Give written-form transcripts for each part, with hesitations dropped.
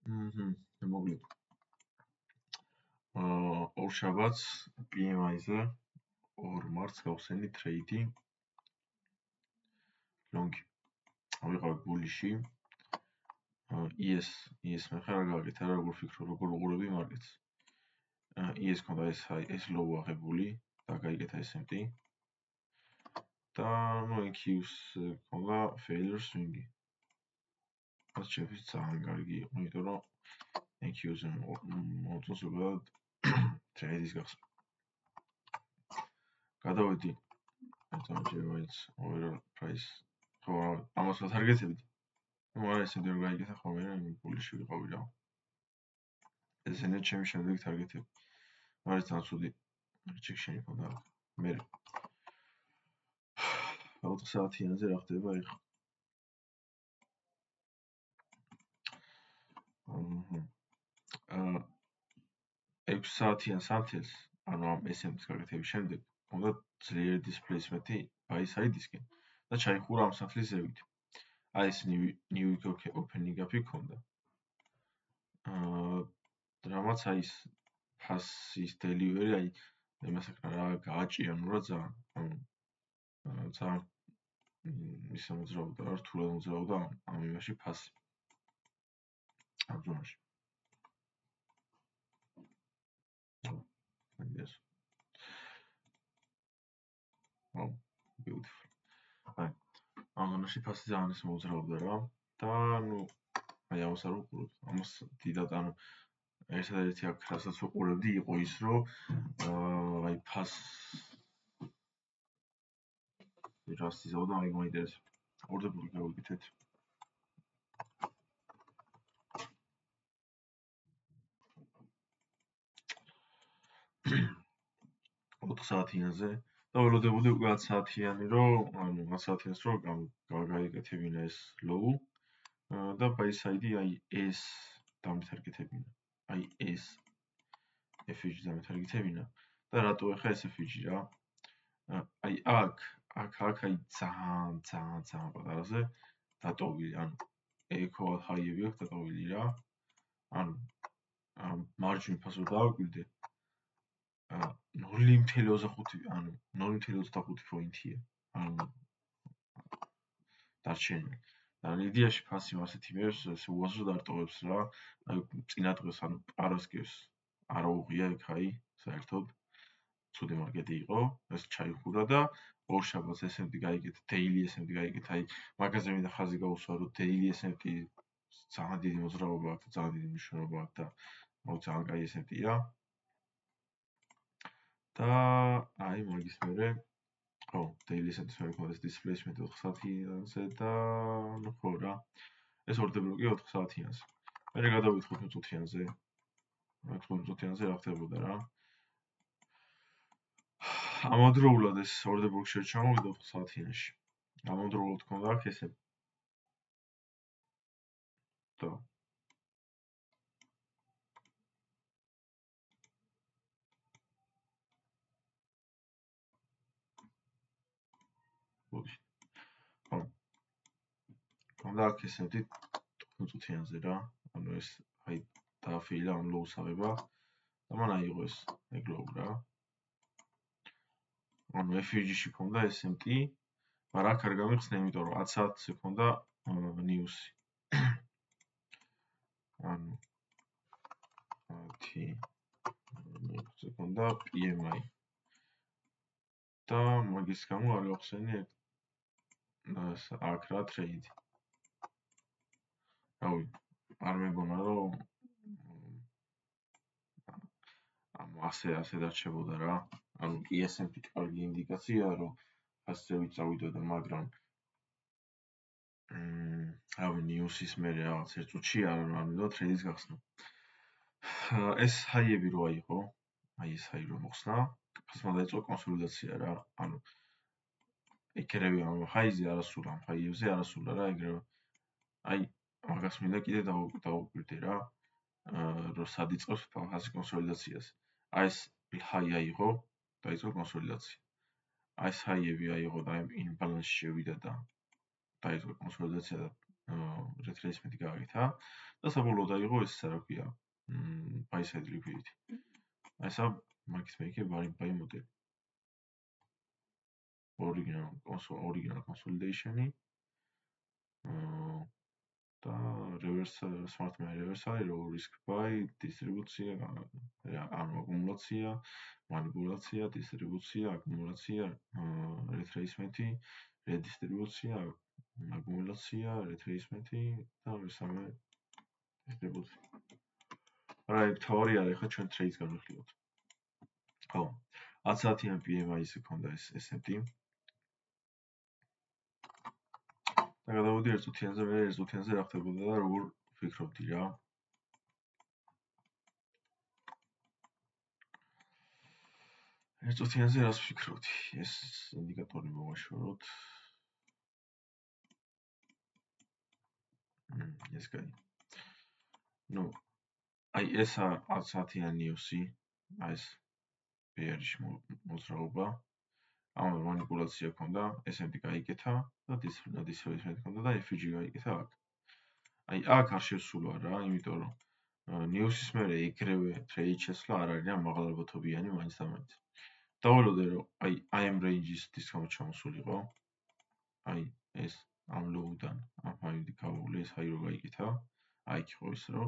მოკლედ. ორ შაბათს PMI-ზე 2 მარტს გავხსენი ტრეიდი ლონგი. ავიღავ ბულიში. ES მე ხარ გავაკეთე რა როგორ ფიქრო როგორ უყურები მარკეტს. ES ქონდა ეს ლოუ აღებული და გაიგეთა S&P. და EQs ქონდა failure swing-ი. ეს შეფის ძალიან კარგი იყო, იმიტომ რომ EQs-ზე მოწონს უბრალოდ ტრეიდის გახსნა. გადავედი ეს overall price. ხო, ამას ვთარგეთებდი. მაგრამ S&P რომ გაიგეთა ხოლმე რა ბულიში ვიყავი რა. ესენია ჩემი შემდეგი თარგეტები. მაგრამ ძალიან ცუდი rejection-ი ქონდა. მე 4 საათიანზე რა ხდება ეხლა? 6 საათიან სანთელს, ანუ ამ S&P-ს გაკეთების შემდეგ, უნდა ძლიერი displacement-ი buy side-ისკენ და ჩაიხურა ამ სანთლის ზევით. ეს new week opening up-ი ქონდა. რამაც ის ფასის delivery იმას აკრა რა გააჭიანურა ძალიან. ანუ ძალიან ისე მოძრაობდა რა რთულად მოძრაობდა ამ იმაში ფასი. ამ ზონაში. Yes. Oh, beautiful. აი, ამ ზონაში ფასი ძალიან ისე მოძრაობდა რა და ნუ აი ამას არ უყურებ. ამას დიდად ანუ ერთადერთი აქ რასაც უყურებდი იყო ის რომ აი ფას რას იზავდა აი მაინტერესებს. ორდებული გავიკეთეთ. საათიანზე და ველოდებოდი უკვე 10 საათიანი რომ ანუ 10 საათიანს რომ გაიგეთებინა ეს ლოუ და buy side-ი აი ეს დამეთარგეთებინა. აი ეს FG დამეთარგეთებინა და რატო ახლა ეს FG რა? აი აქ აი ძალიან პატარაზე დატოვილი, ანუ equal high-ები აქვს დატოვილი რა. ანუ margin ფასო დავაკვირდე 0.25 ანუ 0.25 პოინტია. ანუ დარჩენილი. ანუ იდეაში ფასი ასეთი მერს უაზროდ არტოვებს რა. აი წინა დღეს ანუ პარასკევს არ აუღია იქ აი საერთოდ ცუდი მარკეტი იყო. ეს ჩაიხურა და ორ შაბათს S&P გაიგეთა, daily S&P გაიგეთა. აი მაგაზე მინდა ხაზი გაუსვა რომ daily S&P ძალიან დიდი მოძრაობა აქვს, ძალიან დიდი მნიშვნელობა აქვს და ძალიან კაი S&P-ია. და აი მაგის მერე ხო, daily S&P-ს მერე ქონდა displacement 4 საათიანზე და ნუ ხო რა. ეს ორდე ბლოკი 4 საათიანზე. მე გადავიდე 15 წუთიანზე. 15 წუთიანზე რა ხდებოდა რა. ამავდროულად ეს ორდე ბლოკი შეჩამოვიდა 4 საათიანში. ამავდროულად ქონდა აქ ესე. და ხო. ქონდა აქ ესე 15 წუთიანზე რა. ანუ ეს აი დააფილა ამ ლოუს აღება და მან აიღო ეს ეგ ლოუ რა. ანუ FG-ში ქონდა S&P, მაგრამ აქ არ გამიხსნა, იმიტომ რომ 10 საათზე ქონდა ნიუსი. ანუ 10 ქონდა PMI. და მაგის გამო არ გავხსენი აქ რა ტრეიდი. რავი, არ მეგონა რომ ასე დარჩებოდა რა. ანუ S&P კარგი ინდიკაციაა რომ ფასზე წავიდოდა, მაგრამ რავი ნიუსის მერე რაღაც ერთ წუთში არ მინდა ტრეიდის გახსნა. ეს ჰაიები რო აიღო, აი ეს ჰაი რო მოხსნა, ფასმა დაიწყო კონსოლიდაცია რა. ანუ ეგრევე ამ ჰაიზე არასრულ ამ ჰაიებზე არასრულა რა ეგრევე. აი მაგას მინდა კიდე დავუკვირდე რა. რომ სად იწყებს ფასი კონსოლიდაციას. აი ეს ჰაი აიღო, დაიწყო კონსოლიდაცია. აი ეს ჰაიები აიღო და იმბალანსში შევიდა და დაიწყო კონსოლიდაცია და retracement-ი გააკეთა და საბოლოოდ აიღო ეს რა ქვია buy side liquidity. აი ესა market maker buy მოდელი. original consolidation-ი და smart money reversal-ი, low risk buy, distribution, ანუ აკუმულაცია, manipulация, distribution, აკუმულაცია, retracement-ი, redistribution, აკუმულაცია, retracement-ი და მესამე distribution. რა თორია ახლა ჩვენ trades განვიხილოთ. ხო. 10 საათიან PMI-ის ჰქონდა ეს S&P. და გადავოდი ერთ წუთიანზე, მე ერთ წუთიანზე რა ხდებოდა და როგორ ვფიქრობდი რა. ერთ წუთიანზე რას ვფიქრობდი? ეს ინდიკატორი მოვაშოროთ. ეს კაი. ნუ აი ეს 10 საათიანი ოსი, აი ეს bearish მოძრაობა. ამან манипуляция ჰქონდა, S&P გაიკეთა და displacement ჰქონდა და FVG გაიკეთა აქ. აი აქ არ შევსულა რა, იმიტომ რომ news-ის მერე ეგრევე trade შესვლა არ არის რა მაღალბოთობიანი მაინც და მაინც. დავალოდე რომ აი am range-ის discount ჩამოსულიყო. აი ეს ამ low-დან ამ high-ი გავული, ეს high რო გაიკეთა. აი იქ ხო ის რომ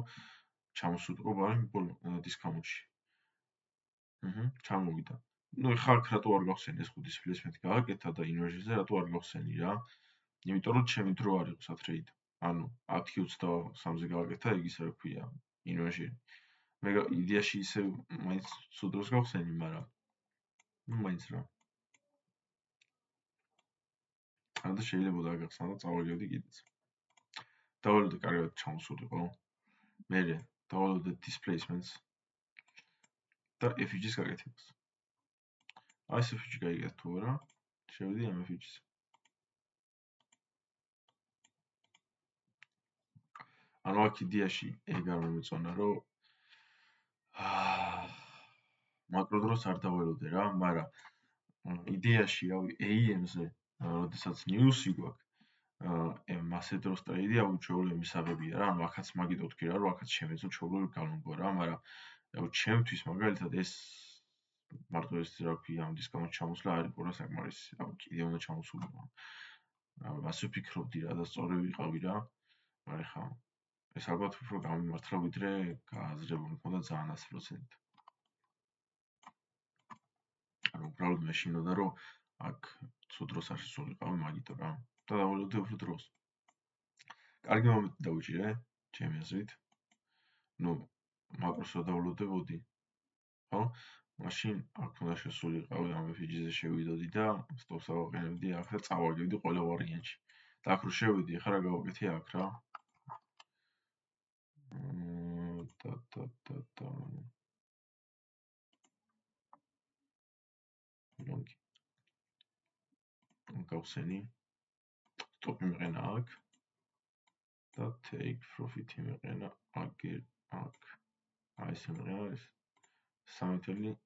ჩამოსულიყო ბარი discount-ში. ჩამოვიდა. ნუ ხარ რატო არ გავხსენი ეს ხო displacement გააკეთა და inversion-ზე რატო არ გავხსენი რა? იმიტომ რომ ჩემი დრო არ იყო სატრეიდ. ანუ 10:23-ზე გააკეთა ეგ ისე რა ქვია inversion. მე იდეაში ისე მაინც სუდროს გავხსენი, მაგრამ ნუ მაინც რა. და შეიძლება დაგახსნა და წავალიოდი კიდეც. დავალოდე კარგად ჩამოსულიყო. მერე დავალოდე displacements და FVG-ს გაკეთებას. აი ეს FVG გაიგეთ თუ არა? შევედი ამ FVG-ს. ანუ აქ იდეაში ეგ არ მომეწონა რომ მაკრო დროს არ დაველოდე რა, მაგრამ იდეაში რავი AM-ზე, როდესაც news-ი გვაქვს, მასე დროს ტრეიდი აუჩვეულ მისაღებია რა, ანუ აქაც მაგით ვთქვი რა, რომ აქაც შემეძლო ჩაუვლო განმგო რა, მაგრამ რავი ჩემთვის მაგალითად ეს მარტო ეს რა ქვია ამ დისკაუნტ ჩამოსვლა არის პურა საკმარისი, რავი კიდე უნდა ჩამოსულიყო. რავი ასე ვფიქრობდი რა და სწორი ვიყავი რა, მაგრამ ხა ეს ალბათ უფრო გამიმართლა ვიდრე გააზრებული მქონდა ძალიან 100%. ანუ უბრალოდ მე შინოდა რომ აქ ცუდ დროს არ შესულიყავი მაგითო რა. და დავალოდე უფრო დროს. კარგი მომენტი დავიჭირე, ჩემი აზრით. ნუ მაკროს რა დავალოდებოდი. ხო? მაშინ აქ უნდა შესულიყავი ამ FVG-ზე შევიდოდი და სტოპს ავაყენებდი აქ და წავაგებდი ყველა ვარიანტში. და აქ რო შევედი, ახლა რა გავაკეთე აქ რა? ლონგი. გავხსენი. სტოპი მეყენა აქ. და take profit-ი მეყენა აგერ აქ. აი ეს მეყენა ეს 3.0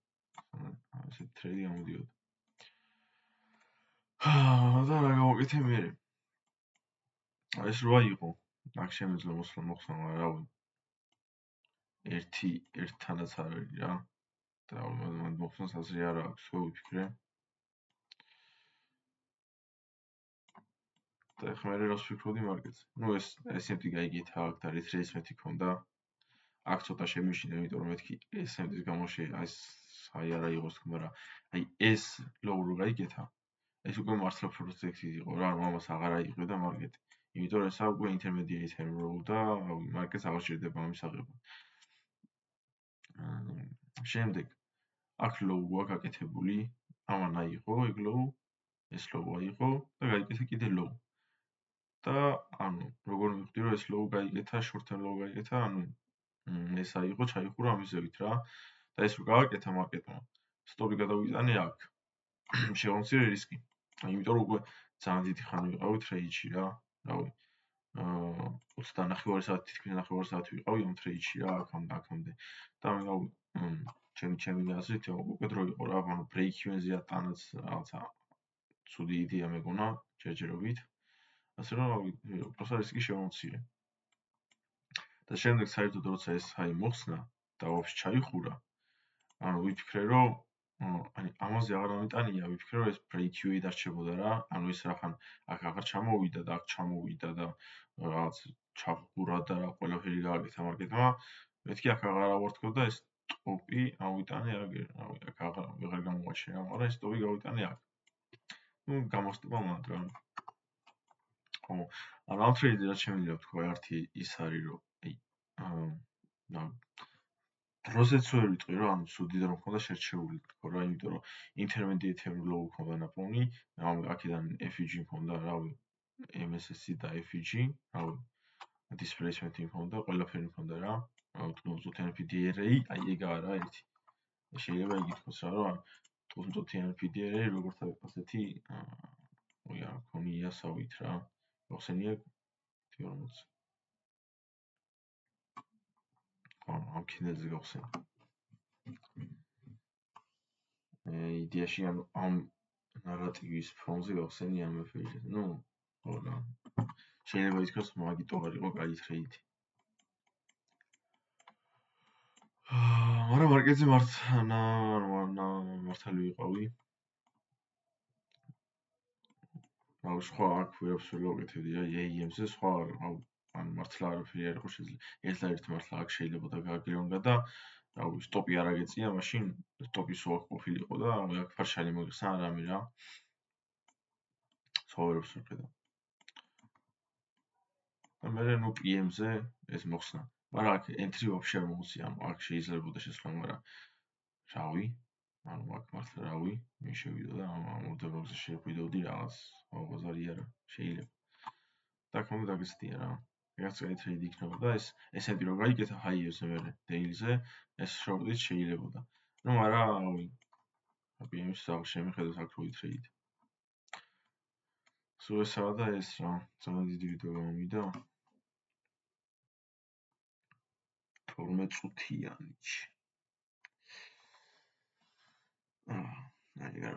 ასე ტრეიდი გამოდიოდა. და რა გავაკეთე მე? აი ეს რა იყო? აქ შემეძლო მოხსნა, რავი. ერთთანაც არ არის რა. და მან მოხსნას აზრი არ აქვს, ხო ვიფიქრე. და ახლა მე რას ვფიქრობდი მარკეტზე? ნუ ეს S&P გაიგეთა აქ და retracement-ი ქონდა. აქ ცოტა შემიშინე, იმიტომ რომ მეთქი S&P-ის გამოშე აი არა იყოს თქმა, მაგრამ აი ეს low რო გაიგეთა. ეს უკვე მართლა პროტექტი იყო რა, ამას აღარ აიყვება მარკეტი. იმიტომ რომ ესა უკვე intermediate term low და მარკეტს აღარ შეიძლება ამის აღება. შემდეგ აქ low გვაქვს გაკეთებული, ამან აიღო ეგ low, ეს low აიღო და გაიგეთა კიდე low. და ანუ როგორ მივხვდი რომ ეს low გაიგეთა, short term low გაიგეთა, ანუ ეს აიღო, ჩაიხურა ამის ზევით რა. და ეს რო გააკეთა მარკეტმა, სტოპი გადავიტანე აქ. შევამცირე რისკი. იმიტომ რომ უკვე ძალიან დიდი ხანი ვიყავი ტრეიდში რა. რავი. 29 საათი, თითქმის 9 საათი ვიყავი ამ ტრეიდში რა, აქამდე. და მე რავი, ჩემი აზრით უკვე დრო იყო რა, ანუ break even-ზეა ტანაც რაღაცა ცუდი იდეა მეგონა ჯერჯერობით. ასე რომ პროსტა რისკი შემომცირე. და შემდეგ საერთოდ როცა ეს მოხსნა და ვაფშე ჩაიხურა, ანუ ვიფიქრე რომ ამაზე აღარ ამიტანია, ვიფიქრე რომ ეს break-away დარჩებოდა რა, ანუ ეს რახან აქ აღარ ჩამოვიდა და აქ ჩამოვიდა და რაღაც ჩახურა და რა ყველაფერი გააკეთა მარკეტმა, მეთქი აქ აღარ ავართქო და ეს ტოპი ავიტანე რავი, აქ აღარ გამოაჩერა, მაგრამ ეს ტოპი გავიტანე აქ. გამოსტობა მათ რა. ხო, ანუ ამ ტრეიდზე რაც შემიძლია ვთქვა, ერთი ის არის რომ დროზეც ვერ ვიტყვი რომ ანუ სუდი და მქონდა შერჩეული თქო რა, იმიტომ რომ intermediate low მქონდა ნაპოვნი, აქედან FEG მქონდა, რავი, MSSC და FEG, რავი, displacement მქონდა, ყველაფერი მქონდა რა. თუნდაც NPDRA, აი ეგ არა ერთი. შეიძლება იგი თქოს რა, რომ თუნდაც NPDRA როგორც ასეთი მქონია სავით რა. მოხსენია 40. ამ კინელზე გავხსენე. იდეაში ამ ნარატივის ფონზე გავხსენი ამ ეფექტს. ხო რა. შეიძლება ითქვას მაგიტო არ იყო კაი ტრეიდი. მაგრამ მარკეტზე მართალი ვიყავი. სხვა აქ ვერაფერს ვერ გავაკეთებდი რა, AM-ზე სხვა ან მართლა არაფერი არ იყო შეიძლება. ერთადერთი მართლა აქ შეიძლება და გააგრიონგა და რავი, სტოპი არ აგეწია, მაშინ სტოპის უაკ ყოფილიყო და აქ ფარშალი მოგიხსნა რამე რა. სხვა ვერაფერს ვერ ხედავ. და მე PM-ზე ეს მოხსნა. მაგრამ აქ entry вообще არ მოუწია, აქ შეიძლებოდა შესვლა, მაგრამ რავი, ანუ აქ მართლა რავი, მე შევიდო და ამ მოდელზე შევიდოდი რაღაც ბაზარი არა, შეიძლება. და აქ უნდა დაგეცდია რა. რაღაც კაი ტრეიდი იქნება და ესეთი რო გაიგეთა high-ზე მერე daily-ზე, ეს short-იც შეიძლებოდა. მაგრამ რავი, PM-ს შემიხედოთ აქ რო ითრეიდ. სულ ესაა და ეს რა, ძალიან დიდი ვიდეო გამომიდა. 12 წუთიანი. აი, რა.